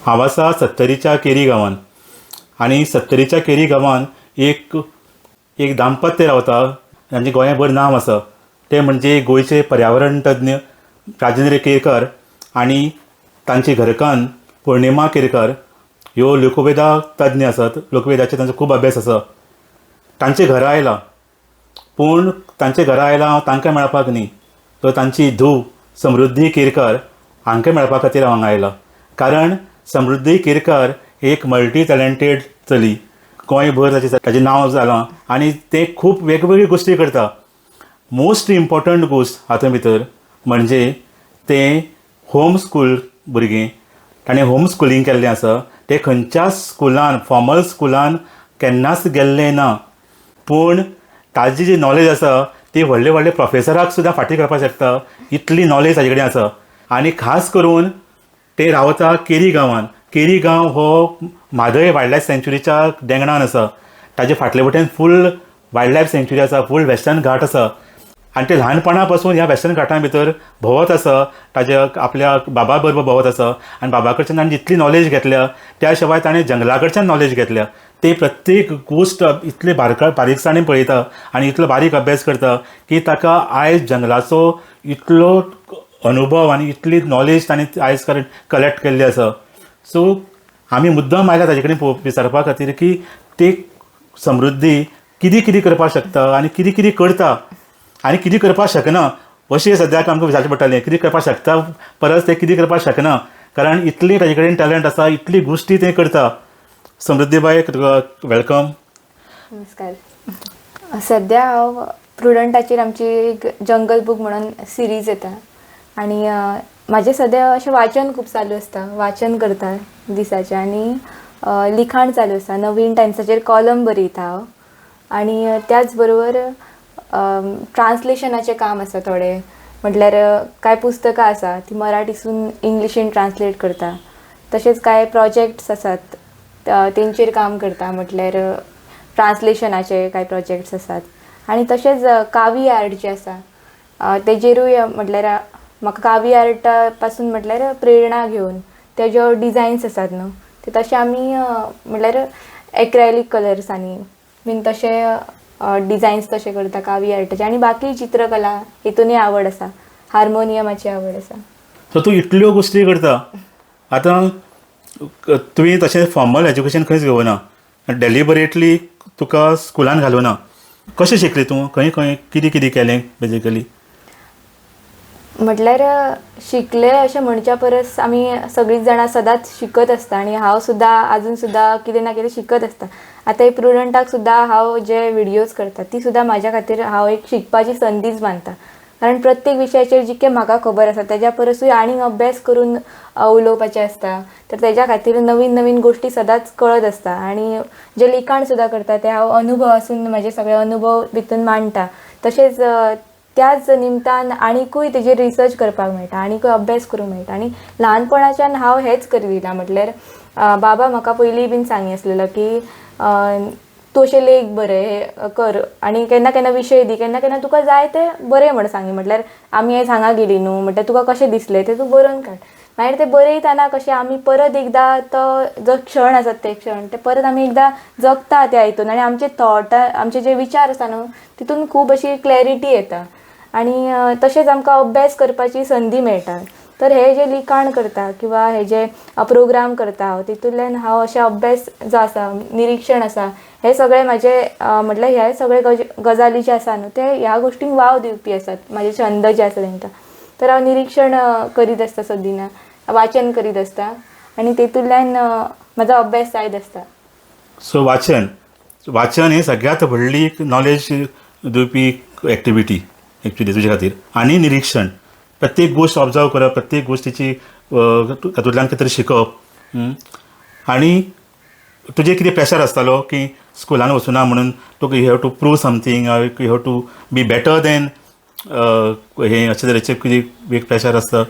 हांव आसा सत्तरीच्या केरी गांवांत आनी सत्तरीच्या केरी गांवांत एक दाम्पत्य रावता तांचें गोंयभर नांव आसा ते म्हणजे गोंयचे पर्यावरण तज्ञ राजेंद्र केरकर आनी तांची घरकान्न पुर्णिमा केरकर ह्यो लोकवेदा तज्ञ आसात. लोकवेदाचेर तांचो खूब अभ्यास आसा. तांचे घरा आयला पूण तांचे घरा आयला हांव तांकां मेळपाक न्ही तर तांची धूव समृद्धी केरकर हांकां मेळपा खातीर हांव हांगा आयला. कारण समृद्धी केरकर एक मल्टी टॅलंटेड चली. गोंयभर ताचें नांव जालां आनी ते खूब वेगवेगळ्यो गोश्टी करता. मोस्ट इम्पॉर्टंट गोश्ट हातूंत भितर म्हणजे तें होम स्कूल भुरगीं ताणें होम स्कुलींग केल्लें आसा. ते खंयच्याच स्कुलान फॉर्मल स्कुलान केन्नाच गेल्लें ना. पूण ताजी जी नॉलेज आसा ती व्हडले व्हडले प्रोफेसराक सुद्दां फाटीं करपाक शकता इतली नॉलेज ताजे कडेन आसा. आनी खास करून ते रावता केरी गांवांत. केरी गांव हो म्हादय वायल्ड लायफ सँच्युरीच्या देंगणान आसा. ताजे फाटले वटेन फूल वायल्ड लायफ सँच्युरी आसा, फूल वेस्टर्न घाट आसा आनी ते ल्हानपणा पासून ह्या वेस्टर्न घाटां भितर भोंवत आसा. ताज्या आपल्या बाबा बरोबर भोंवत आसा आनी बाबा कडच्यान ताणें जितली नॉलेज घेतल्या त्या शिवाय ताणें जंगला कडच्यान नॉलेज घेतल्या. ते प्रत्येक गोश्ट इतले बारीकसाणेन पळयता आनी इतलो बारीक अभ्यास करता की ताका आयज जंगलाचो इतलो अनुभव आनी इतली नॉलेज ताणें आयज कलेक्ट केल्ली आसा. सो आमी मुद्दम आयल्या ताजे कडेन विचारपा खातीर की ते समृद्धी कितें कितें करपाक शकता आनी कितें कितें करता आनी कितें करपाक शकना अशें सद्याक आमकां विचारचें पडटलें. कितें करपाक शकता परस तें कितें करपाक शकना कारण इतली ताजे कडेन टॅलंट आसा, इतली गोश्टी तें करता. समृद्धी बाय तुका वेलकम. नमस्कार. सध्या हांव प्रुडंटाचेर आमची एक जंगल बूक म्हणून सिरीज येता आनी म्हाजें सद्या अशें वाचन खूब चालू आसता. वाचन करता दिसाचें आनी लिखाण चालू आसा. नवीन टायम्साचेर कॉलम बरयता हांव आनी त्याच बरोबर ट्रान्सलेशनाचें काम आसा थोडें. म्हटल्यार कांय पुस्तकां आसा ती मराठीसून इंग्लिशीन ट्रान्सलेट करता. तशेंच कांय प्रोजेक्ट्स आसात तेंचेर काम करता. म्हटल्यार ट्रान्सलेशनाचे कांय प्रोजेक्ट्स आसात आनी तशेंच कावी आर्ट जे आसा तेजेरूय म्हटल्यार म्हाका कावी आर्टा पासून म्हटल्यार प्रेरणा घेवन तेज्यो डिझायन्स आसात न्हू ते तशें आमी म्हटल्यार एक्रेलीक कलर्सांनी बीन तशें डिझायन्स तशें करता कावी आर्टाचे. आनी बाकी चित्रकला हितूनय आवड आसा. हार्मोनियमाची आवड आसा. सो तूं इतल्यो गोश्टी करता. आतां तुवें तशें फॉर्मल एज्युकेशन खंयच घेवना, डेलिबरेटली तुका स्कुलान घालूना. कशें शिकलें तूं? खंय खंय कितें कितें केलें बेजिकली? म्हटल्यार शिकले अशें म्हणच्या परस आमी सगळींच जाणां सदांच शिकत आसता आनी हांव सुद्दां आजून सुद्दां कितें ना कितें शिकत आसता. आतां एक प्रुडंटाक सुद्दां हांव जे विडियोज करता ती सुद्दां म्हाज्या खातीर हांव एक शिकपाची संदीच मानता. कारण प्रत्येक विशयाचेर जितकें म्हाका खबर आसा तेज्या परसूय आनीक अभ्यास करून उलोवपाचें आसता. तर तेज्या खातीर नवीन नवीन गोश्टी सदांच कळत आसता आनी जें लिखाण सुद्दां करता तें हांव अनुभव आसून म्हाजे सगळे अनुभव भितून मांडटा. तशेंच त्याच निमतान आनीकूय तेजेर रिसर्च करपाक मेळटा, आनीकूय अभ्यास करूंक मेळटा. आनी ल्हानपणाच्यान हांव हेंच करिलां. म्हटल्यार बाबा म्हाका पयलीं बीन सांगी आसलेलो की तूं अशें लेख बरें कर आनी केन्ना केन्ना विशय दी, केन्ना केन्ना तुका जाय ते बरें म्हण सांगी. म्हटल्यार आमी आयज हांगा गेली न्हू म्हटल्यार तुका कशें दिसलें तें तूं बरोवन काड. मागीर तें बरयतना कशें आमी परत एकदां तो जो क्षण आसात ते क्षण ते परत आमी एकदां जगता त्या हितून आनी आमचे थॉट आमचे जे विचार आसा न्हू तितून खूब अशी क्लॅरिटी येता आनी तशेंच आमकां अभ्यास करपाची संदी मेळटा. तर हे जे लिखाण करता किंवा हे जे प्रोग्राम करता हांव तितूंतल्यान हांव अशें अभ्यास जो आसा निरीक्षण आसा हे सगळे म्हाजे म्हटल्यार हे सगळे गजाली जे आसा न्हू ते ह्या गोश्टींक वाव दिवपी आसात. म्हाजे छंद जे आसा तांकां तर हांव निरीक्षण करीत आसता सदिना, वाचन करीत आसता आनी तितूंतल्यान म्हाजो अभ्यास जायत आसता. सो वाचन हें सगळ्यांत व्हडली नॉलेज दिवपी एक्टिविटी एक्चुली तुजे खातीर. आनी निरीक्षण प्रत्येक गोश्ट ऑब्जर्व करप, प्रत्येक गोश्टीची तातूंतल्यान कितें तरी शिकप. आनी तुजें कितें प्रेशर आसतालो की स्कुलान वचुना म्हणून तुका you have to prove something, you have to be better than हें अशें तरेचें कितें एक प्रेशर आसता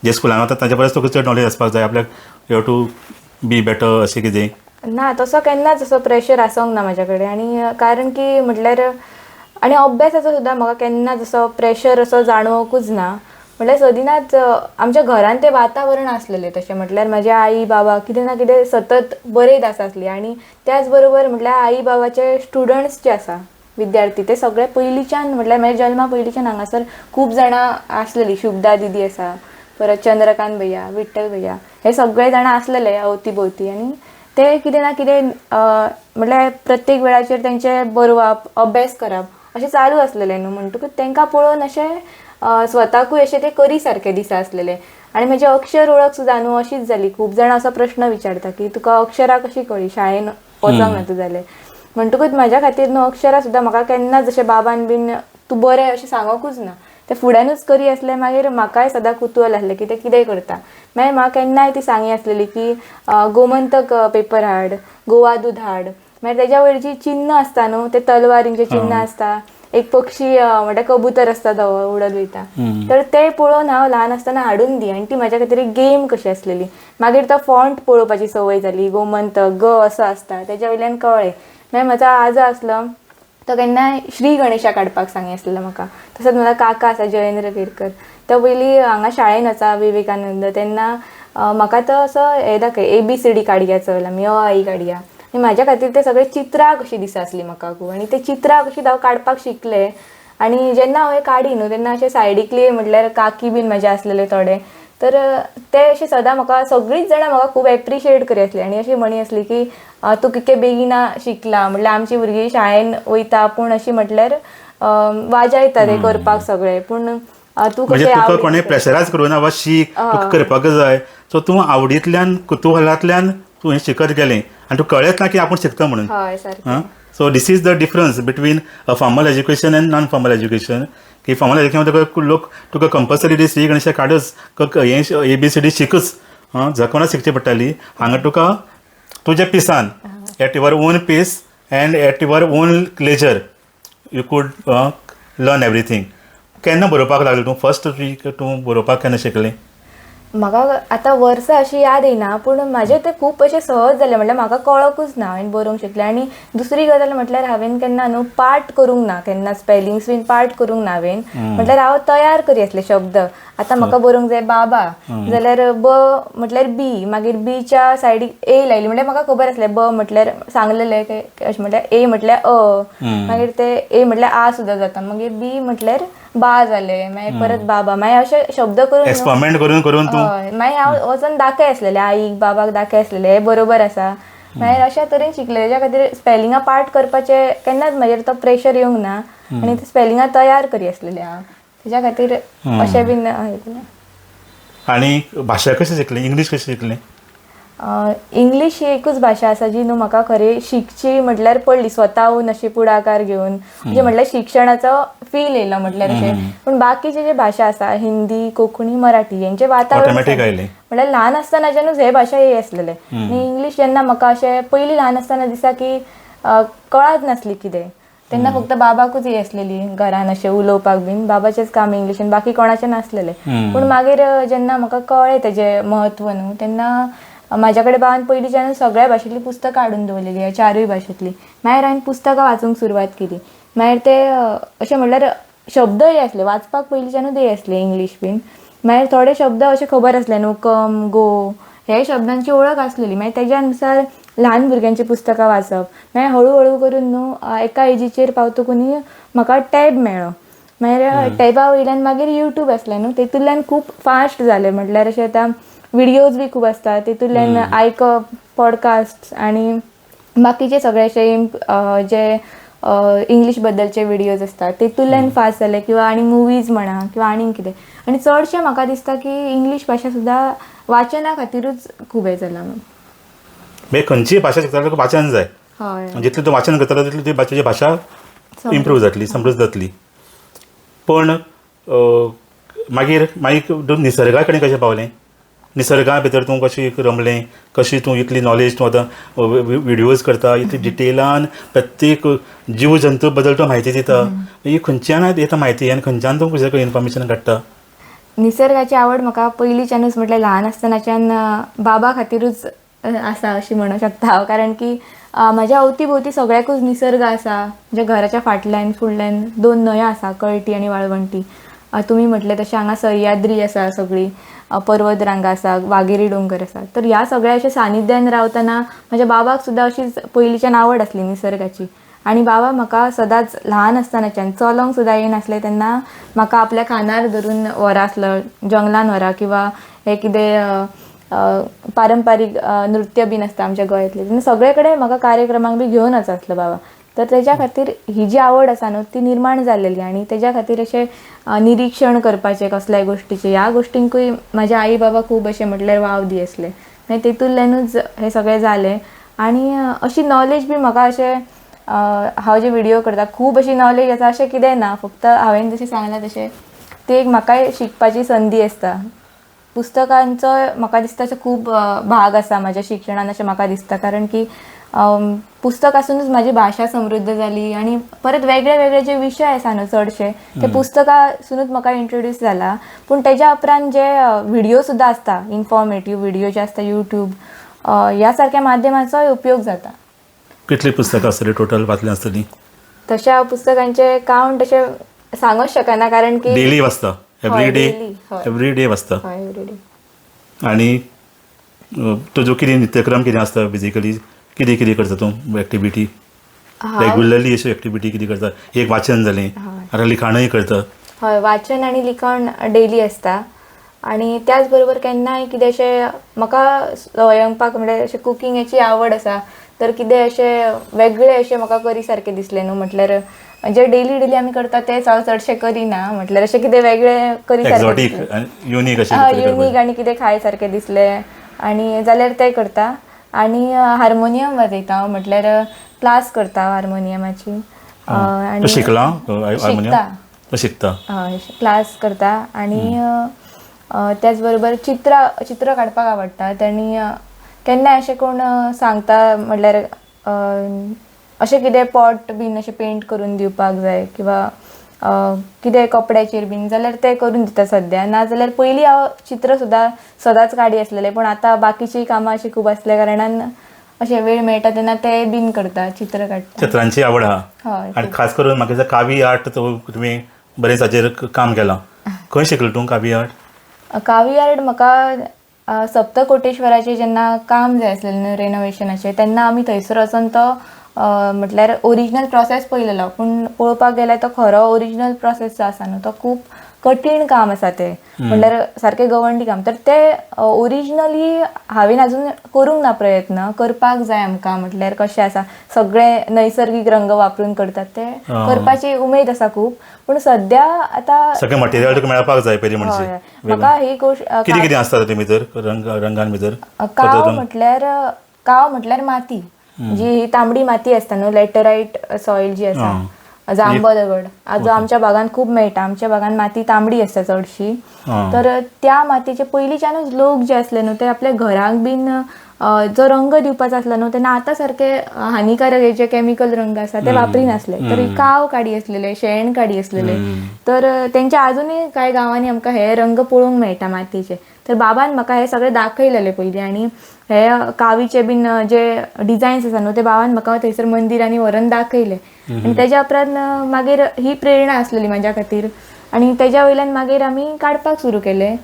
जे स्कुलान वता ताच्या परस तुका चड नॉलेज आसपाक जाय, आपल्याक you have to be better अशें कितें? ना, तसो केन्नाच असो प्रेशर आसूंक ना म्हाज्या कडेन. आनी कारण की म्हटल्यार आनी अभ्यासाचो सुद्दां म्हाका केन्नाच असो प्रेशर असो जाणवकूच ना. म्हटल्यार सदिनाच आमच्या घरान ते वातावरण आसलेलें तशें म्हटल्यार म्हाजे आई बाबा कितें ना कितें सतत बरयत आसली आनी त्याच बरोबर म्हटल्यार आई बाबाचे स्टुडंट्स जे आसा विद्यार्थी ते सगळे पयलींच्यान म्हटल्यार म्हाज्या जल्मा पयलींच्यान हांगासर खूब जाणां आसलेलीं. शुभदा दिदी आसा, परत चंद्रकांत भैया, विठ्ठल भैया, हे सगळे जाणां आसलेले अवती भोवती आनी ते कितें ना कितें म्हटल्यार प्रत्येक वेळाचेर तेंचे बरोवप अभ्यास करप अशें चालू आसलेलें न्हू. म्हणटकूच तांकां पळोवन अशें स्वताकूय अशें ते करी सारके दिसा आसलेले. आनी म्हजे अक्षर वळख सुद्दां न्हू अशीच जाली. खूब जाणां असो प्रश्न विचारता की तुका अक्षरां कशी कळ्ळी, शाळेन वचोंक ना तूं जालें. म्हणटकूच म्हाज्या खातीर न्हू अक्षरां सुद्दां म्हाका केन्नाच अशें बाबान बीन तूं बरें अशें सांगोकूच ना. ते फुड्यानूच करी आसलें. मागीर म्हाकाय सदां कुतूहल आसलें की ते कितें करता. मागीर म्हाका केन्नाय ती सांगी आसलेली की गोमंतक पेपर हाड, गोवा दूद हाड. मागीर तेज्या वयर जी चिन्ह आसता न्हू ते तलवारींचे चिन्ह आसता, एक पक्षी म्हणल्यार कबूतर आसता तो उडत वयता, तर ते पळोवन हांव ल्हान आसतना हाडून दी आनी ती म्हाज्या खातीर एक गेम कशी आसलेली. मागीर तो फॉन्ट पळोवपाची संवय जाली. गोमंतक ग असो आसता तेज्या वयल्यान कळ्ळें. मागीर म्हजो आजो आसलो तो केन्नाय श्री गणेशा काडपाक सांगी आसलेलो म्हाका. तसोच म्हजो काका आसा जयेंद्र केरकर, तो पयलीं हांगा शाळेन आसा विवेकानंद, तेन्ना म्हाका तो असो हे दाखय ABCD काडया चल आमी अ आई काडया. आनी म्हाज्या खातीर ते सगळे चित्रां कशी दिसा आसली म्हाका खूब. आनी ते चित्रां कशी हांव काडपाक शिकलें. आनी जेन्ना हांव हें काडी न्हू तेन्ना अशें सायडीकली म्हटल्यार काकी बीन म्हाजे आसलेले थोडे, तर ते अशें सदां म्हाका सगळींच जाणां म्हाका खूब एप्रिशिएट करी आसली. आनी अशी म्हणी आसली की तूं कितके बेगिना शिकला, म्हटल्यार आमची भुरगीं शाळेन वयता पूण अशी म्हटल्यार वाजयता ते करपाक सगळे, पूण तूं म्हणजे तुका कोणें प्रेशरायज करूं ना वा शीक तुका करपाक जाय. सो तूं आवडींतल्यान कुतुहलांतल्यान तूं हें शिकत गेलें आनी तूं कळ्ळेंच ना की आपूण शिकता म्हणून. हय सारकें. So this is the difference between a formal education end non formal education. की फॉर्मल एज्युकेशन लोक तुका कंपल्सरी ती श्री गणेशा काडच, हें ABCD शिकच, जकोना शिकची पडटाली. हांगा तुका तुज्या पिसान at your own pace and at your own leisure you could learn everything. केन्ना बरोवपाक लागलें तूं फर्स्ट तूं बरोवपाक केन्ना शिकलें? म्हाका आतां वर्सां अशी याद येना, पूण म्हाजें तें खूब अशें सहज जालें. म्हटल्यार म्हाका कळकूच ना हांवें बरोवंक शिकलें. आनी दुसरी गजाल म्हटल्यार हांवें केन्ना न्हू पाठ करूंक ना, केन्ना स्पेलिंग्स बीन पाठ करूंक ना हांवें. म्हटल्यार हांव तयार करी आसले शब्द. आतां म्हाका बरोवंक जाय बाबा जाल्यार ब म्हटल्यार बी, मागीर बीच्या सायडीक ए लायली. म्हटल्यार म्हाका खबर आसलें ब म्हटल्यार सांगलेलें अशें म्हटल्यार ए म्हटल्यार अ, मागीर ते ए म्हटल्यार आ सुद्दां जाता, मागीर बी म्हटल्यार बा जालें, मागीर परत बाबा. मागीर अशे शब्द करून एक्सपेरिमेंट करून तूं मागीर हांव वचून दाखय आसलेलें आईक बाबाक दाखय आसलेलें हे बरोबर आसा. मागीर अशा तरेन शिकलें. तेज्या खातीर स्पेलिंगां पाठ करपाचें केन्नाच म्हाजेर तो प्रेशर येवंक ना. आनी ते स्पेलिंगां तयार करी आसलेलें हांव. तेज्या खातीर अशें बीन आनी भाशा कशी शिकली, इंग्लीश कशी शिकली? इंग्लीश ही एकूच भाशा आसा जी न्हू म्हाका खरी शिकची म्हटल्यार पडली स्वताहून अशी पुढाकार घेवन. म्हणजे म्हटल्यार शिक्षणाचो फील येयलो म्हटल्यार अशें. पूण बाकीचे जे भाशा आसा हिंदी, कोंकणी, मराठी हेंचे वातावरण म्हटल्यार ल्हान आसतनाच्यानूच हे भाशा ये आसलेले. आनी इंग्लीश जेन्ना म्हाका अशें पयलीं ल्हान आसतना दिसा की कळत नासली कितें, तेन्ना फक्त बाबाकूच ये आसलेली घरान अशें उलोवपाक बीन, बाबाचेंच काम इंग्लिशीन, बाकी कोणाचें नासलेलें. पूण मागीर जेन्ना म्हाका कळ्ळें तेजें म्हत्व न्हू तेन्ना म्हाज्या कडेन बाबान पयलींच्यान सगळ्या भाशेंतली पुस्तकां हाडून दवरलेली, 4य भाशेंतली. मागीर हांवें पुस्तकां वाचूंक सुरवात केली. मागीर ते अशें म्हटल्यार शब्द ये आसले वाचपाक पयलींच्यानूच ये आसले इंग्लीश बीन. मागीर थोडे शब्द अशे खबर आसले न्हू कम, गो, हे शब्दांची वळख आसलेली. मागीर तेज्या अनुसार ल्हान भुरग्यांची पुस्तकां वाचप. मागीर हळू हळू करून न्हू एका एजीचेर पावतकून म्हाका टॅब मेळ्ळो. मागीर टॅबा वयल्यान मागीर यूट्यूब आसलें न्हू, तेतूंतल्यान खूब फास्ट जालें. म्हटल्यार अशें आतां विडियोज बी खूब आसता, तेतूंतल्यान आयकप, पॉडकास्ट आनी बाकीचे सगळे अशे जे इंग्लीश बद्दलचे विडियोज आसतात तेतूंतल्यान फास्ट जाले, किंवा आनी मुवीज म्हणा किंवा आनीक कितें. आनी चडशें म्हाका दिसता की इंग्लीश भाशा सुद्दां वाचना खातीरूच खूब हें जाला. म्हणजे खंयचीय भाशा शिकता जाल्यार वाचन जाय. हय, जितलें तूं वाचन करतलो तितली तुजी भाशा इम्प्रूव जातली, समृद्ध जातली. पण मागीर निसर्गा कडेन कशें पावलें? निसर्गा भितर तूं कशी रमलें, कशी तूं इतली नॉलेज तूं आतां विडियोज करता, इतली डिटेलान प्रत्येक जीव जंतू बद्दल तूं म्हायती दिता, ही खंयच्यान येता म्हायती आनी खंयच्यान तूं तुजें इन्फॉर्मेशन काडटा? निसर्गाची आवड म्हाका पयलींच्यानूच म्हटल्यार ल्हान आसतनाच्यान बाबा खातीरूच आसा अशी म्हणूं शकता हांव. कारण की म्हाज्या अवती भोवती सगळ्याकूच निसर्ग आसा. म्हज्या घराच्या फाटल्यान फुडल्यान 2 न्हंयो आसा, कळटी आनी वाळवंटी. तुमी म्हटले तशें हांगा सह्याद्री आसा सगळी, पर्वत रांगा आसा, वाघेरी डोंगर आसा. तर ह्या सगळ्या अशें सानिध्यान रावतना म्हाज्या बाबाक सुद्दां अशीच पयलींच्यान आवड आसली निसर्गाची. आनी बाबा म्हाका सदांच ल्हान आसतनाच्यान चलोंक सुद्दां येनासलें तेन्ना म्हाका आपल्या खांदार धरून व्हरा आसलो जंगलान व्हरा, किंवा हे कितें पारंपारीक नृत्य बीन आसता आमच्या गोंयांतले तेन्ना सगळे कडेन म्हाका कार्यक्रमांक बी घेवन वचनासलो बाबा. तर तेज्या खातीर ही जी आवड आसा न्हू ती निर्माण जाल्लेली, आनी तेज्या खातीर अशें निरीक्षण करपाचें कसल्याय गोश्टीचें ह्या गोश्टींकूय म्हाजे आई बाबा खूब अशें म्हटल्यार वाव दी आसले. मागीर तेतूंतल्यानूच हे सगळें जालें. आनी अशी नॉलेज बी म्हाका अशें हांव जे व्हिडियो करता खूब अशी नॉलेज आसा अशें कितें ना, फक्त हांवें जशें सांगलां तशें ती एक म्हाकाय शिकपाची संदी आसता. पुस्तकांचो म्हाका दिसता अशें खूब भाग आसा म्हाज्या शिक्षणान अशें म्हाका दिसता, कारण की पुस्तक आसूनच म्हाजी भाशा समृद्ध जाली. आनी परत वेगळे वेगळे जे विशय आसा न्हू चडशे ते पुस्तकासूनच म्हाका इंट्रोड्यूस जाला. पूण तेज्या उपरांत जे व्हिडियो सुद्दां आसता, इन्फॉर्मेटीव व्हिडियो जे आसता यूट्यूब, ह्या सारक्या माध्यमांचोय उपयोग जाता. कितली पुस्तकां आसतली टोटल वाचली आसतली? तशा हांव पुस्तकांचे कावंट अशें सांगूच शकना, कारण की डेली वाचता? एवरी डे वाचता? आनी तुजो कितें नित्यक्रम कितें आसता बेजिकली? कितें कितें करता तूं एक्टिविटी रेग्युलरली? अशी एक्टिविटी कितें करता? एक वाचन जालें, आतां लिखाणय करता? हय, वाचन आनी लिखाण डेली आसता. आनी त्याच बरोबर केन्नाय कितें अशें म्हाका स्वयंपाक म्हणजे अशें कुकिंगेची आवड आसा, तर कितें अशें वेगळें अशें म्हाका करी सारकें दिसलें न्हू, म्हटल्यार जे डेली आमी करता तेच हांव चडशें करिना, म्हटल्यार अशें कितें वेगळें करी सारकें युनीक आनी कितें खाय सारकें दिसलें आनी जाल्यार तें करता. आनी हार्मोनियम वाजयता हांव, म्हटल्यार क्लास करता हार्मोनियमाची. शिकता हय, क्लास करता. आनी त्याच बरोबर चित्र काडपाक आवडटा. आनी केन्नाय अशें कोण सांगता म्हटल्यार अशें कितें पॉट बीन अशें पेंट करून दिवपाक जाय, किंवा कितें कपड्याचेर बीन, जाल्यार तें करून दिता सद्या. नाजाल्यार पयलीं हांव चित्र सुद्दां सदांच काडी आसलेलें, पूण आतां बाकीचीं कामां अशीं खूब आसल्या कारणान अशें वेळ मेळटा तेन्ना तें बीन करता, चित्र काडटा. चित्रांची आवड आहा? हय. आनी खास करून म्हाका दिसता कावी आर्ट तुमी बरें ताचेर काम केलां. खंय शिकलें तूं कावी आर्ट? कावी आर्ट म्हाका सप्तकोटेश्वराचें जेन्ना काम जाय आसलेलें न्हू रेनोवेशनाचें, तेन्ना आमी थंयसर वचून तो म्हटल्यार ओरिजिनल प्रोसेस पळयलेलो. पूण पळोवपाक गेल्यार तो खरो ओरिजिनल प्रोसेस जो आसा न्हू तो खूब कठीण काम आसा तें, म्हटल्यार सारकें गवंडी काम. तर तें ओरिजिनली हांवें आजून करूंक ना प्रयत्न, करपाक जाय आमकां. म्हटल्यार कशें आसा सगळे नैसर्गीक रंग वापरून करतात तें करपाची उमेद आसा खूब. पूण सद्या आतां सगळें मटेरियल तुका मेळपाक जाय पयलीं म्हणजे. म्हाका ही गोश्ट कितें कितें आसता तातूंत भितर रंगान भितर? काव म्हटल्यार माती, जी ही तांबडी माती आसता न्हू, लॅटरायट सॉयल जी आसा, जांब दगड, जो आमच्या भागांत खूब मेळटा. आमच्या भागांत माती तांबडी आसता चडशी. तर त्या मातयेचे पयलींच्यानूच लोक जे आसले न्हू ते आपल्या घरांक बीन जो रंग दिवपाचो आसलो न्हू तेन्ना आतां सारके हानिकारक हे जे कॅमिकल रंग आसा ते वापरिनासले. तर काव काडी आसलेले, शेण काडी आसलेले. तर तेंच्या आजुनूय कांय गांवांनी आमकां हे रंग पळोवंक मेळटा मातयेचे. तर बाबान म्हाका हे सगळे दाखयलेले पयलीं. आनी हे कावीचे बीन जे डिझायन्स आसा न्हू ते बाबान म्हाका थंयसर मंदिरांनी व्हरून दाखयले. आनी तेज्या उपरांत मागीर ही प्रेरणा आसलेली म्हाज्या खातीर. आनी तेज्या वयल्यान मागीर आमी काडपाक सुरू केलें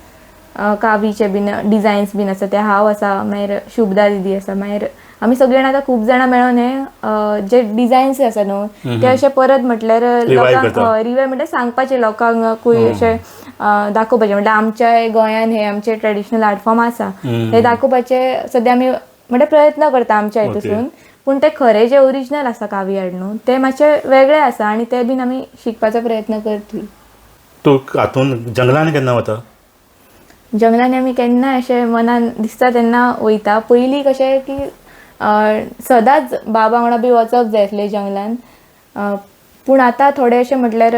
कावीचे बीन डिझायन्स बीन आसा ते. हांव आसा, मागीर शुभदा दिदी आसा, मागीर आमी सगळे जाण आतां खूब जाणां मेळोन हे जे डिझायन्स आसा न्हू ते अशें परत म्हटल्यार लोकांक रिवाय म्हटल्यार सांगपाचें लोकांकूय अशें दाखोवपाचें. म्हटल्यार आमच्या गोंयान हे आमचे ट्रेडिशनल आर्ट फॉर्म आसा हे दाखोवपाचे सद्या आमी म्हटल्यार प्रयत्न करता आमच्या हितून. पूण ते खरें जे ओरिजिनल आसा कावी आर्ट न्हू ते मातशें वेगळें आसा आनी ते बीन आमी शिकपाचो प्रयत्न करतली. तूं हातूंत जंगलान केन्ना वता? जंगलांनी आमी केन्नाय अशें मनान दिसता तेन्ना वयता. पयलीं कशें की सदांच बाबा वांगडा बी वचप जाय आसलें जंगलान. पूण आतां थोडे अशें म्हटल्यार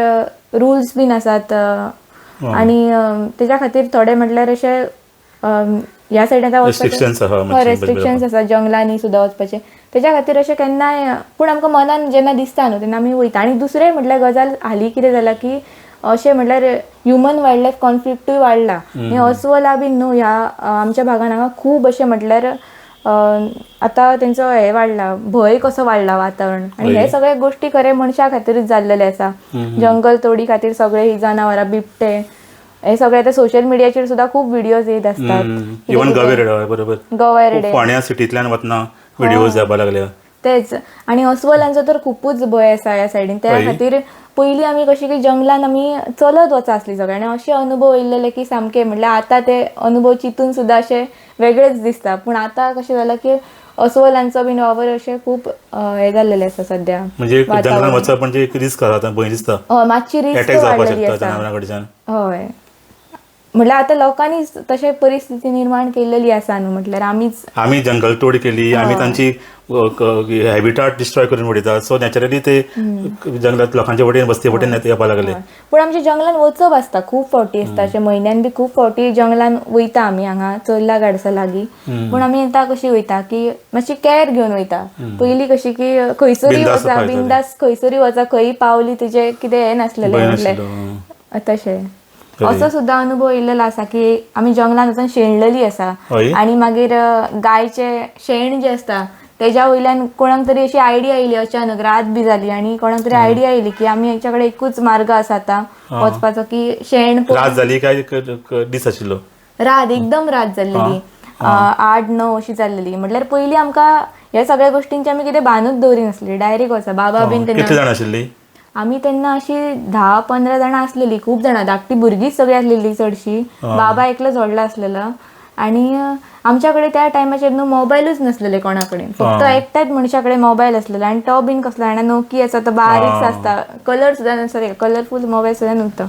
रुल्स बीन आसात आनी तेज्या खातीर थोडे म्हटल्यार अशें ह्या सायडीन रेस्ट्रिक्शन्स आसा जंगलांनी सुद्दां वचपाचें. तेज्या खातीर अशें केन्नाय पूण आमकां मनान जेन्ना दिसता न्हू तेन्ना आमी वयता. आनी दुसरें म्हटल्यार गजाल हालीं कितें जालां की अशें म्हटल्यार ह्युमन वायल्ड लायफ कॉन्फ्लिक्टूय वाडला. आनी अस्वलां बीन न्हू ह्या आमच्या भागान हांगा खूब अशें म्हटल्यार आता तेंचो हे वाडला, भंय कसो वाडला वातावरण, आणि हे सगळे गोष्टी खरे मनशा खातीरच जाल्लेले आसा. जंगल तोडी खातीर सगळे ही जनावरां, बिबटे, हे सगळे आता सोशल मिडियाचेर सुद्धा खूप व्हिडिओज येत असतात. इवन गवेरेडो बरोबर गवेरेडे फोंड्या सिटींतल्यान वतना व्हिडिओज जावपा लागल्या. तेच, आणि अस्वलांचो तर खूपच भंय आसा ह्या सायडीन. त्या खातीर पयलीं आमी कशी की जंगलान आमी चलत वचा आसली सगळे, आनी अशे अनुभव येयलेले की सामके म्हटल्यार आतां ते अनुभव चिंतून सुद्धा अशे वेगळेच दिसता. पूण आतां कशें जालां की अस्वलांचो बीन वावर अशे खूप हे जाल्लेले आसा सद्या. म्हणजे जंगलान वचप म्हणजे एक रिस्क आसा, भंय दिसता. हय, मातशी रिस्क अटॅक जावपाक वाडलेली शकता आसा. जनावरां कडच्यान. हय, म्हटल्यार आतां लोकांनी तशें परिस्थिती निर्माण केलेली आसा न्हू, म्हटल्यार आमी जंगल तोड केली, आमी तांची हॅबिटाट डिस्ट्रॉय करून उडयतात. सो नॅचरली ते जंगलात लोकांचे वटेन वस्ती वटेन येवपा लागले. पूण आमच्या जंगलान वचप आसता, खूब फावटी आसता, अशें म्हयन्यान बी खूब फावटी जंगलान वयता आमी. हांगा चोरला गाडसा लागीं. पूण आमी आतां कशी वयता की मातशी कॅर घेवन वयता. पयलीं कशी की खंयसरी वचा, बिंदास खंयसरी वचा, खंयी पावली, तेजे कितें हें नासलेलें, म्हटलें तशें. असो सुद्धा अनुभव येयलेलो आसा की आमी जंगलान वचून शेणलेली आसा, आनी मागीर गायचे शेण जे आसता तेज्या वयल्यान कोणाक तरी अशी आयडिया येयली, अचानक रात बी जाली आनी कोणाक तरी आयडिया येयली की आमी हेच्या कडेन एकूच मार्ग आसा आतां वचपाचो, की शेण. रात जाली काय दीस आशिल्लो? रात, एकदम रात जाल्लेली, 8-9 अशी जाल्लेली. म्हटल्यार पयलीं आमकां ह्या सगळ्या गोष्टींची आमी कितें भानूच दवरी नासली, डायरेक्ट वचा. बाबा बीन कितली जाण आशिल्ली? आमी तेन्ना अशी 10-15 जाणां आसलेली, खूब जाणां, धाकटी भुरगींच सगळी आसलेली चडशी. बाबा एकलो जोडला आसलेलो. आनी आमच्या कडेन त्या टायमाचेर न्हू मोबायलूच नासलेले कोणा कडेन, फक्त एकट्याच मनशा कडेन मोबायल आसलेलो, आनी तो बीन कसलो जाणा नोकियाचो तो बारीकसो आसता, कलर सुद्दां नासता, कलरफूल मोबायल सुद्दां नव्हतो,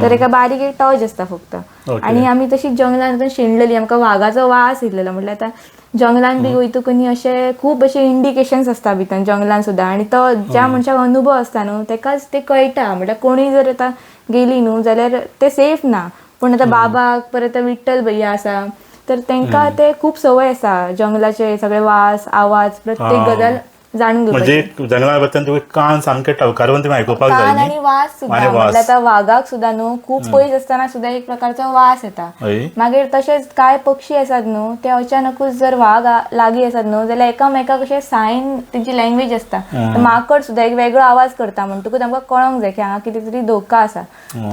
तर एका बारीक एक टॉर्च आसता फक्त. आनी आमी तशी जंगलान शेणलेली. आमकां वाघाचो वास येयलेलो. म्हटल्यार आतां जंगलान बी वयतकूनी अशे खूब अशे इंडिकेशन्स आसता भितर जंगलान सुद्दां, आनी तो ज्या मनशाक अनुभव आसता न्हू तेकाच ते कळटा. म्हटल्यार कोणी जर आतां गेली न्हू जाल्यार ते सेफ ना. पूण आतां बाबाक, परत विठ्ठल भैया आसा, तर तांकां ते खूब संवय आसा जंगलाचे सगळे वास, आवाज, प्रत्येक गजाल जाणून घेवपाची. म्हणजे जंगलात वतना तुवें कान सामके टवकारून तुवें आयकुपाक जाय. कान आनी वास सुद्दां. म्हटल्यार आतां वाघाक सुद्दां न्हू खूब पयस आसतना सुद्दां एक प्रकारचो वास येता. मागीर तशेंच कांय पक्षी आसात न्हू, ते अचानकूच जर वाघ लागीं आसात न्हू जाल्यार एकामेकाक अशें सायन, तेंची लँग्वेज आसता. माकड सुद्दां एक वेगळो आवाज करता, म्हणटकूच आमकां कळोंक जाय की हांगा कितें तरी धोका आसा.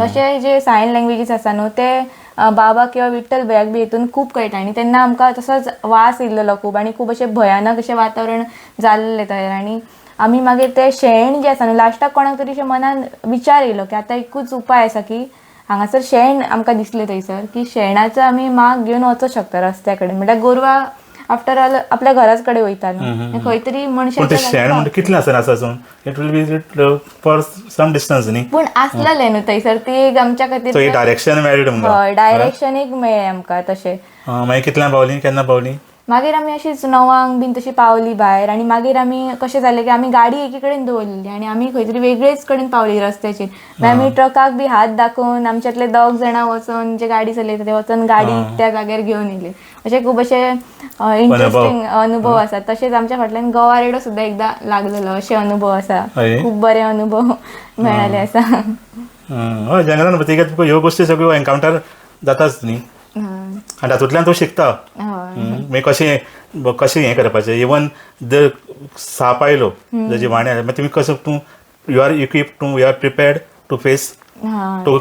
तशें जे सायन लँग्वेजीस आसा न्हू ते बाबा किंवा विठ्ठल भैयाक बी हितून खूब कळटा. आनी तेन्ना आमकां तसोच वास येयल्लो खूब, आनी खूब अशें भयानक अशें वातावरण जाल्लें थंय. आनी आमी मागीर ते शेण जे आसा न्हू, लास्टाक कोणाक तरी अशें मनान विचार येयलो की आतां एकूच उपाय आसा की हांगासर शेण आमकां दिसलें थंयसर, की शेणाचो आमी माग घेवन वचूं शकता रस्त्या कडेन. म्हटल्यार गोरवां आफ्टर ऑल आपल्या घराच कडेन वयता न्हू, खंय तरी मनशाच्या शेण म्हणजे कितलें आसा? It will be for some distance न्ही. पूण आसलेलें न्हू थंयसर, ती एक आमच्या खातीर डायरेक्शन मेळ्ळें तुमकां. हय, डायरेक्शन एक मेळ्ळें आमकां तशें. मागीर कितल्यां पावली, केन्ना पावली? मागीर आमी अशीच 9 बीन तशी पावली भायर. आनी मागीर आमी कशें जालें की आमी गाडी एकी कडेन दवरलेली आनी आमी खंय तरी वेगळेच कडेन पावली रस्त्याचेर. मागीर आमी ट्रकाक बी हात दाखोवन आमच्यातले 2 जाणां वचून जे गाडी चलयता ते वचून गाडी त्या जाग्यार घेवन येयली. अशें खूब अशे इंटरेस्टिंग अनुभव आसात. तशेंच आमच्या फाटल्यान गवारेडो सुद्दां एकदां लागलेलो, अशे अनुभव आसा. खूब बरे अनुभव मेळ्ळेले आसा. हय, जंगलान वतकीर तुका ह्यो गोश्टी सगळ्यो एनकावंटर जाताच न्ही, आनी तातूंतल्यान तूं शिकता मागीर कशें हें करपाचें. इवन जर साप आयलो, जर जिवाणें आयलो, मागीर तुमी कशें you are equipped to, you are prepared to face, तो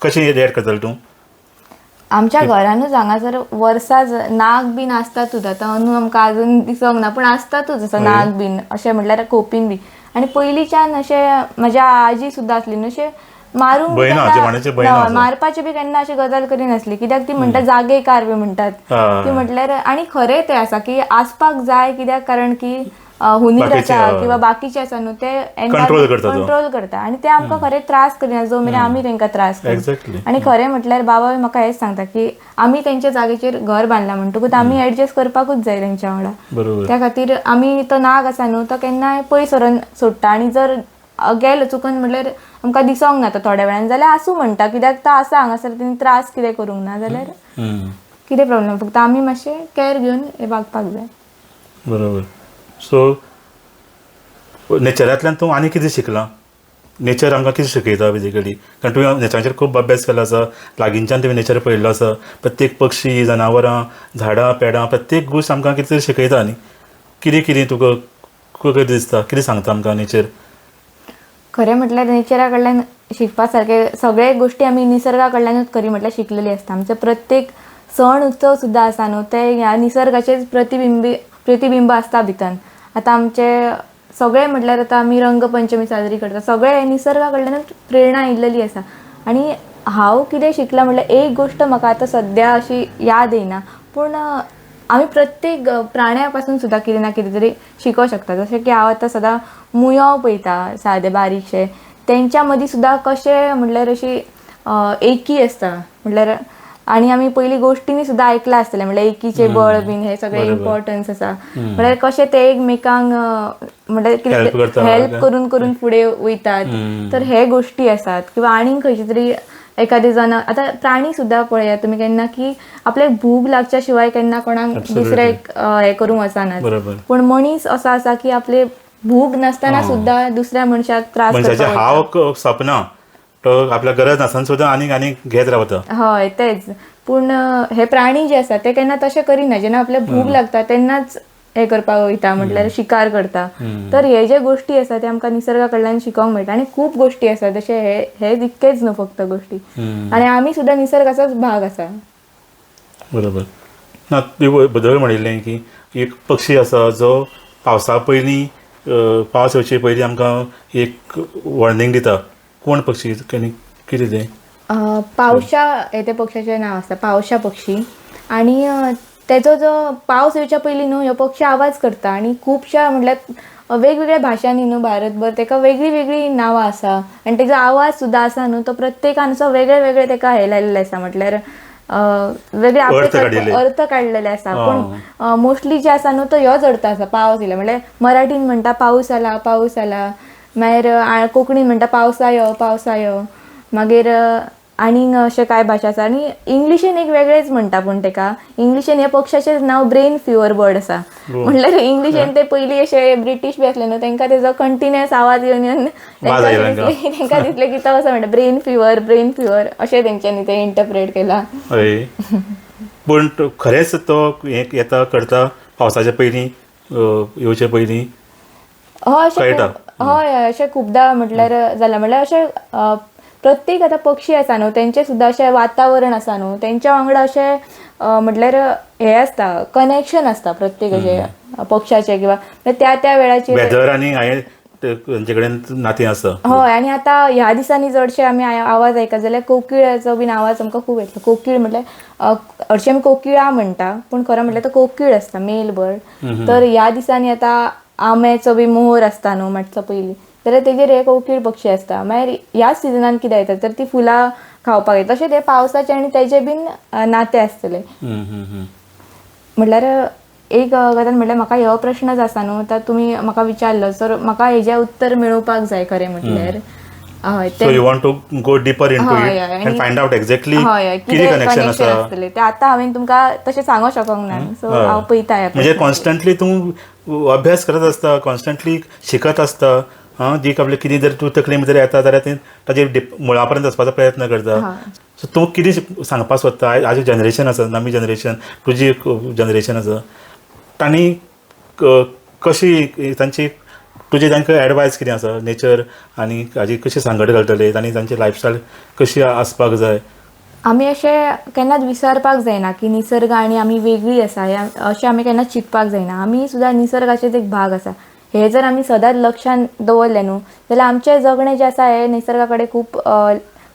कशें रिएक्ट करतलो तूं? आमच्या घरानूच हांगासर वर्सां नाग बीन आसतातूच. आतां अंदू आमकां आजून दिसोंक ना, पूण आसतातूच असो नाग बीन, अशें म्हटल्यार खोपीन बी. आनी पयलींच्यान अशें म्हाज्या आजी सुद्दां आसली न्हू, अशें मारूंक मारपाचें बी केन्ना अशी गजाल करिनासली. कित्याक ती म्हणटा जागे कारवे म्हणटात ती. म्हटल्यार आनी खरें तें आसा की आसपाक जाय, कित्याक कारण की हुनीर आसा किंवा बाकीचे आसा न्हू ते कंट्रोल करता, आनी ते आमकां खरें त्रास करिना जो मेरेन आमी तांकां त्रास करता. आनी खरें म्हटल्यार बाबा म्हाका हेच सांगता की आमी तेंच्या जागेचेर घर बांदलां म्हणटकूच आमी एडजस्ट करपाकूच जाय तेंच्या वांगडा. त्या खातीर आमी तो नाग आसा न्हू तो केन्नाय पयस व्हरून सोडटा. आनी जर गेलो चुकून म्हटल्यार आमकां दिसोंक ना तो थोड्या वेळान जाल्यार आसूं म्हणटा, कित्याक तो आसा हांगासर, तेणी त्रास कितें करूंक ना जाल्यार कितें प्रॉब्लेम. फक्त आमी मातशें कॅर घेवन हे वागपाक जाय. बरोबर. सो नेचरांतल्यान तूं आनी कितें शिकलां? नेचर आमकां कितें शिकयता बेजिकली, कारण तुवें नेचराचेर खूब अभ्यास केलो आसा, लागींच्यान तुवें नेचर पळयल्लो आसा, प्रत्येक पक्षी, जनावरां, झाडां, पेडां, प्रत्येक गोश्ट आमकां कितें तरी शिकयता न्ही. कितें कितें तुका कितें दिसता, कितें सांगता आमकां नेचर? खरें म्हटल्यार नेचरा कडल्यान शिकपा सारके सगळे गोश्टी आमी निसर्गा कडल्यानूच खरी म्हटल्यार शिकलेली आसता. आमचे प्रत्येक सण उत्सव सुद्दां आसा न्हू, ते ह्या निसर्गाचेच प्रतिबिंब आसता भितन. आतां आमचे सगळे म्हटल्यार आतां आमी रंगपंचमी साजरी करता, सगळे निसर्गा कडल्यानूच प्रेरणा येयलेली आसा. आनी हांव कितें शिकलां म्हटल्यार एक गोश्ट म्हाका आतां सद्या अशी याद येयना, पूण आमी प्रत्येक प्राण्या पासून सुद्दां कितें ना कितें तरी शिकोवं शकता. जशें की हांव आतां सदां मुयो पळयता, सादे बारीकशे, तेंच्या मदीं सुद्दां कशें म्हटल्यार अशी एकी आसता. म्हटल्यार आनी आमी पयलीं गोश्टींनी सुद्दां आयकलां आसतलें, म्हटल्यार एकीचे बळ बीन हे सगळे इम्पॉर्टन्स आसा. म्हटल्यार कशें ते एकमेकांक म्हटल्यार कितें हेल्प करून करून फुडें वयतात. तर हे गोश्टी आसात. किंवा आनीक खंयची तरी एखादी आतां प्राणी सुद्दां पळयात तुमी केन्ना की आपल्याक भूक लागच्या शिवाय केन्ना कोणाक दुसऱ्याक हे करूंक वचनात. पूण मनीस असो आसा की आपले भूक नासतना सुद्दां दुसऱ्या मनशाक त्रास मनशाचे हाव सपना तो आपल्या गरज नासतना सुद्दां आनीक आनीक घेत रावता. हय तेच. पूण हे प्राणी जे आसा ते केन्ना तशें करिना. जेन्ना आपल्याक भूक लागता तेन्नाच हे करपाक वयता, म्हटल्यार शिकार करता. तर हे जे गोश्टी आसा ते आमकां निसर्गा कडल्यान शिकोवंक मेळटा. आनी खूब गोश्टी आसा जशे हे इतकेच न्हू फक्त गोश्टी, आनी आमी सुद्दां निसर्गाचोच भाग आसा. बरोबर. ना तुवें बदल म्हणिल्लें की एक पक्षी आसा जो पावसा पयलीं पावस येवचे पयलीं आमकां एक वॉर्निंग दिता. कोण पक्षी कितें तें? पावशा हे ते पक्षाचें नांव आसता, पावशा पक्षी. आनी तेजो जो पावस येवच्या पयलीं न्हू ह्यो पक्षी आवाज करता. आनी खुबशा म्हटल्यार वेगवेगळ्या भाशांनी न्हू भारतभर तेका वेगळी वेगळी नांवां आसा. आनी तेजो आवाज सुद्दां आसा न्हू तो प्रत्येकान असो वेगळे वेगळे तेका हे लायलेले आसा, म्हटल्यार वेगळे अर्थ काडलेले आसा. पूण मोस्टली जे आसा न्हू तो ह्योच अर्थ आसा, पावस येयला. म्हटल्यार मराठीन म्हणटा पावस आला पावस आला, मागीर कोंकणीन म्हणटा पावसायो पावसायो, मागीर आनीक अशें कांय भाशा आसा. आनी इंग्लिशीन एक वेगळेच म्हणटा, पूण तेका इंग्लिशीन ह्या पक्षाचें नांव ब्रेन फ्युअर बर्ड आसा. म्हटल्यार इंग्लिशीन ते पयलीं अशे ब्रिटीश बी आसले न्हू, तांकां तेजो कंटिन्युअस आवाज येवन येवन तांकां दिसलें की तो असो म्हणटा ब्रेन फ्युअर अशें तेंच्यांनी ते इंटरप्रेट केला. पूण खरेंच तो येता करता पावसाच्या पयलीं येवचे पयलीं? हय अशें खुबदां म्हटल्यार जालां. म्हटल्यार अशें प्रत्येक आतां पक्षी आसा न्हू तेंचें सुद्दां अशें वातावरण आसा न्हू, तेंच्या वांगडा अशें म्हटल्यार हे आसता, कनेक्शन आसता प्रत्येक अशें पक्षाचें. किंवा त्या त्या वेळाचेर वेदर आनी तेंचे कडेन नातें आसा. हय. आनी आतां ह्या दिसांनी चडशे आमी आवाज आयकता जाल्यार कोकिळाचो बीन आवाज आमकां खूब येतलो. कोकीळ म्हटल्यार हरशीं आमी कोकिळा म्हणटा, पूण खरो म्हटल्यार तो कोकीळ आसता, मेल बर्ड. तर ह्या दिसांनी आतां आंब्याचो बी मोहर आसता न्हू मातसो पयलीं, जाल्यार तेजेर हे कोकीळ पक्षी आसता. मागीर ह्याच सिजनान कितें जाता तर ती फुलां खावपाक येता. तशें ते पावसाचें आनी तेजें बीन नातें आसतलें. म्हटल्यार एक गजाल म्हटल्यार म्हाका हो प्रश्न आसा न्हू, आतां तुमी म्हाका विचारलो तर म्हाका हेजें उत्तर मेळोवपाक जाय खरें म्हटल्यार. So you want to go deeper into it and find out exactly कितें कनेक्शन आसा ते आतां हांवें तुमकां तशें सांगूंक शकूंक ना. सो हांव पळयता. म्हणजे कॉन्स्टंटली तूं अभ्यास करत आसता, कॉन्स्टंटली शिकत आसता. जी आपलें कितें जर तूं तकले भितर येता जाल्यार तें ताजेर मुळा पर्यंत वचपाचो प्रयत्न करता. सो तूं कितें सांगपाक सोदता? आयज जनरेशन आसा, नवी जनरेशन, तुजी जनरेशन आसा, तांणी कशी तांची तुजी तांकां एडवायस कितें आसा नेचर आनी हाजी कशी सांगड घालतले, आनी तांची लायफस्टायल कशी आसपाक जाय? आमी अशें केन्नाच विसरपाक जायना की निसर्ग आनी आमी वेगळी आसा, अशें आमी केन्नाच चिंतपाक जायना. आमी सुद्दां निसर्गाचेच एक भाग आसा. हे जर आमी सदांच लक्षांत दवरलें न्हू जाल्यार आमचें जगणें जें आसा हें निसर्गा कडेन खूब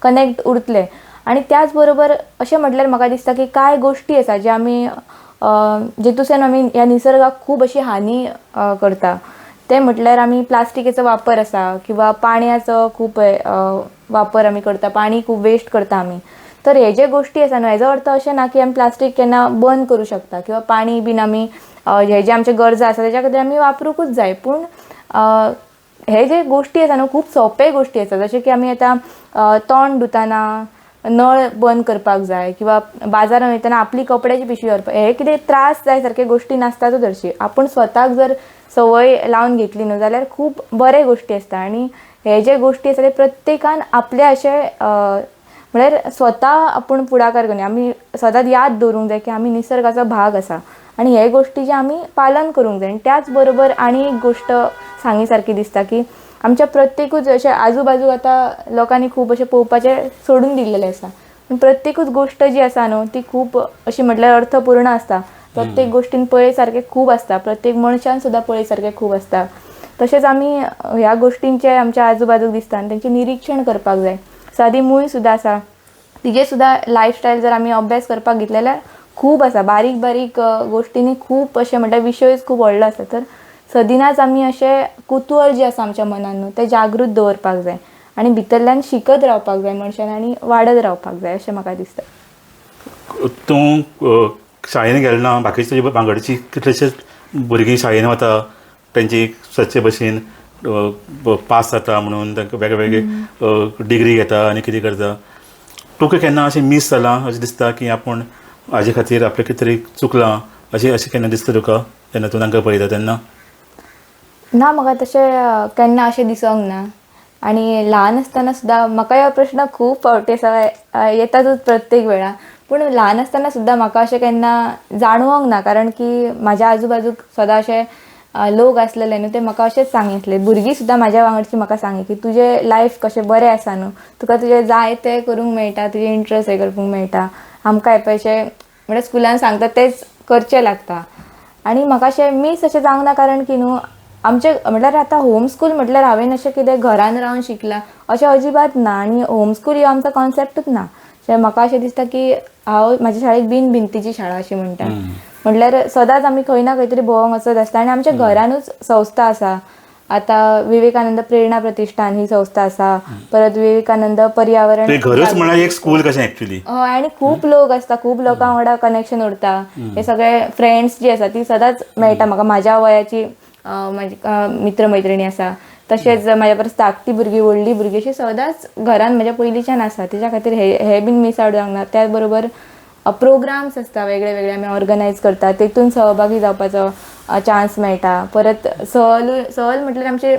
कनेक्ट उरतलें. आनी त्याच बरोबर अशें म्हटल्यार म्हाका दिसता की कांय गोश्टी आसा जे आमी जेतूसान आमी ह्या निसर्गाक खूब अशी हानी करता. ते म्हटल्यार आमी प्लास्टिकेचो वापर आसा, किंवा पाण्याचो खूब वापर आमी करता, पाणी खूब वेस्ट करता आमी. तर हे जे गोश्टी आसा न्हू हेजो अर्थ अशें ना की आमी प्लास्टीक केन्ना बंद करूं शकता, किंवा पाणी बीन आमी हे जे आमचे गरजा आसा तेच्या खातीर आमी वापरूंकूच जाय. पूण हे जे गोश्टी आसा न्हू खूब सोंपे गोश्टी आसा, जशें की आमी आतां तोंड धुताना नळ बंद करपाक जाय, किंवा बाजारान वयताना आपली कपड्याची पिशवी व्हरपाक, हे कितें त्रास जाय सारके गोश्टी नासतातूच हरशी. आपूण स्वताक जर संवय लावन घेतली न्हू जाल्यार खूब बरे गोश्टी आसता. आनी हे जे गोष्टी आसा ते प्रत्येकान आपले अशे म्हळ्यार स्वता आपूण फुडाकार घेवन आमी सदांच याद दवरूंक जाय की आमी निसर्गाचो भाग आसा आनी हे गोष्टीचें आमी पालन करूंक जाय. आनी त्याच बरोबर आनी एक गोश्ट सांगी सारकी दिसता की आमच्या प्रत्येकूच अशे आजूबाजू आतां लोकांनी खूब अशें पळोवपाचें सोडून दिल्लेलें आसा. पूण प्रत्येकूच गोश्ट जी आसा न्हू ती खूब अशी म्हटल्यार अर्थपूर्ण आसता. प्रत्येक गोश्टीन पळय सारकें खूब आसता, प्रत्येक मनशान सुद्दां पळय सारकें खूब आसता. तशेंच आमी ह्या गोश्टींचें आमच्या आजूबाजूक दिसता आनी तेंचें निरीक्षण करपाक जाय. सादी मूय सुद्दां आसा, तिजे सुद्दां लायफस्टायल जर आमी अभ्यास करपाक घेतले जाल्यार खूब आसा. बारीक बारीक गोश्टींनी खूब अशें म्हटल्यार विशयच खूब व्हडलो आसा. तर सदिनाच आमी अशें कुतूहल जें आसा आमच्या मनान न्हू तें जागृत दवरपाक जाय आनी भितरल्यान शिकत रावपाक जाय मनशान आनी वाडत रावपाक जाय अशें म्हाका दिसता. तूं शाळेन गेलें ना, बाकीची तुजी वांगडची कितलेशेच भुरगीं शाळेन वता, तेंची सदचे भशेन पास जाता म्हणून तांकां वेगवेगळे डिग्री घेता आनी कितें करता. तुका केन्ना अशें मिस जालां अशें दिसता की आपूण हाजे खातीर आपलें कितें तरी चुकलां अशें केन्ना दिसता तुका जेन्ना तूं तांकां पळयता तेन्ना? ना, म्हाका तशें केन्ना अशें दिसोंक ना. आनी ल्हान आसतना सुद्दां म्हाका हो प्रश्न खूब फावटी येतातूच प्रत्येक वेळा. पूण ल्हान आसतना सुद्दां म्हाका अशें केन्ना जाणवोंक ना, कारण की म्हाज्या आजूबाजूक सदां अशे लोक आसलेले न्हू ते म्हाका अशेंच सांगितले. भुरगीं सुद्दां म्हाज्या वांगडची म्हाका सांगी की तुजें लायफ कशें बरें आसा न्हू, तुका तुजें जाय तें करूंक मेळटा, तुजें इंट्रस्ट हें करपाक मेळटा. आमकां अशें म्हळ्यार स्कुलान सांगता तेच करचें लागता. आनी म्हाका अशें मिस अशें जावंक ना, कारण की न्हू आमचे म्हटल्यार आतां होम स्कूल म्हटल्यार हांवें अशें कितें घरान रावन शिकलां अशें अजिबात ना. आनी होम स्कूल हो आमचो कॉन्सेप्टूच ना. म्हाका अशें दिसता की हांव म्हाज्या शाळेक भिंतीची शाळा अशी म्हणटा. म्हटल्यार सदांच आमी खंय ना खंय तरी भोंवंक वचत आसता. आनी आमच्या घरानूच संस्था आसा. आतां विवेकानंद प्रेरणा प्रतिश्ठान ही संस्था आसा, परत विवेकानंद पर्यावरण घरच म्हळ्यार एक स्कूल कशें एक्चुअली. हय, आनी खूब लोक आसता, खूब लोकां वांगडा कनेक्शन उरता. हे सगळे फ्रेंड्स जी आसा ती सदांच मेळटा म्हाका. म्हाज्या वयाची म्हाजी मित्र मैत्रिणी आसा, तशेंच म्हाज्या परस धाकटी भुरगीं व्हडली भुरगीं अशीं सदांच घरान म्हज्या पयलींच्यान आसा. तेज्या खातीर हे बीन मिस आवट जावंक ना. त्याच बरोबर प्रोग्राम्स आसता वेगळे वेगळे आमी ऑर्गनायज करता, तेतून सहभागी जावपाचो चान्स मेळटा. परत सहल म्हटल्यार आमचे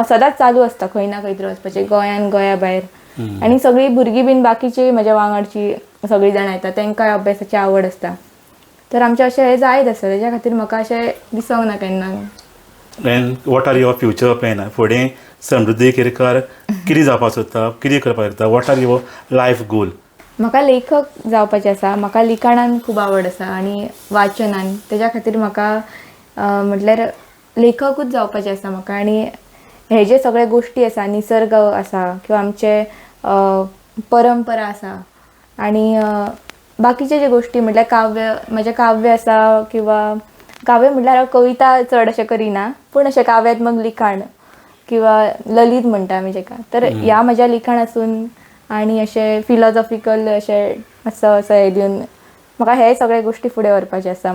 सदांच चालू आसता खंय ना खंय तरी वचपाचें गोंया भायर. आनी सगळीं भुरगीं बीन बाकीची म्हज्या वांगडची सगळीं जाणां येता, तांकांय अभ्यासाची आवड आसता. तर आमचें अशें हें जायत आसता. तेज्या खातीर म्हाका अशें दिसोंक ना केन्ना. And what are your future plan? फुडें समृद्धी केरकार कितें जावपाक सोदता, कितें करपाक सोदता? What are your life goal? म्हाका लेखक जावपाचें आसा. म्हाका लिखाणान खूब आवड आसा आनी वाचनान. तेज्या खातीर म्हाका म्हटल्यार लेखकूच जावपाचें आसा म्हाका. आनी हे जे सगळे गोश्टी आसा, निसर्ग आसा किंवा आमचे परंपरा आसा आनी बाकीचे जे गोश्टी म्हटल्यार म्हजें काव्य आसा, किंवा काव्य म्हटल्यार हांव कविता चड अशें करिना, पूण अशें काव्यात्मक लिखाण किंवा ललीत म्हणटा आमी जेका, तर ह्या म्हज्या लिखाणासून आनी अशें फिलॉसॉफिकल अशें असो हे दिवन म्हाका हे सगळे गोश्टी फुडें व्हरपाचे आसा.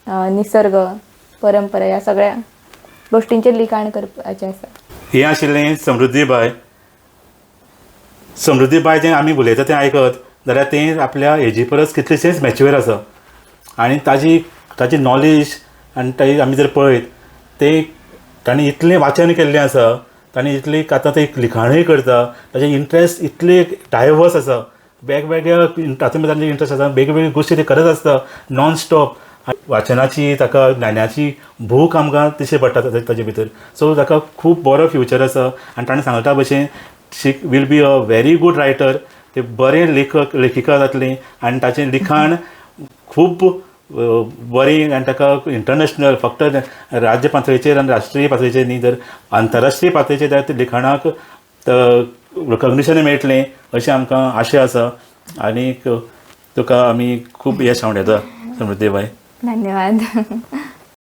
निसर्ग, परंपरा ह्या सगळ्या गोश्टींचेर लिखाण करपाचें आसा. हें आशिल्लें समृद्धी बाय जें आमी उलयता तें आयकत जाल्यार तें आपल्या हेजी परस कितलेशेच मॅच्युअर आसा. आनी ताजी नॉलेज आनी आमी जर पळयत तें ताणें इतलें वाचन केल्लें आसा, ताणें इतलें आतां तें लिखाणूय करता, ताजें इंट्रस्ट इतले डायवर्स आसा, वेगवेगळ्या तातूंत ताजें इंट्रस्ट आसा, वेगवेगळ्यो गोश्टी ते करत आसता नॉन स्टॉप. वाचनाची ताका ज्ञानाची भूक आमकां दिश्टी पडटा ताजे भितर. सो ताका खूब बरो फ्युचर आसा. आनी ताणें सांगता भशेन she will be a very good writer. ते बरें लेखिका जातलीं आनी ताचें लिखाण खूब बरी आनी ताका इंटरनॅशनल फक्त राज्य पातळीचेर आनी राष्ट्रीय पातळीचेर न्ही तर आंतरराष्ट्रीय पातळीचेर त्या लिखाणाक रिकॉग्निशन मेळटलें अशी आमकां आशा आसा. आनीक तुका आमी खूब यश हांव येता समृद्धी बाय. धन्यवाद.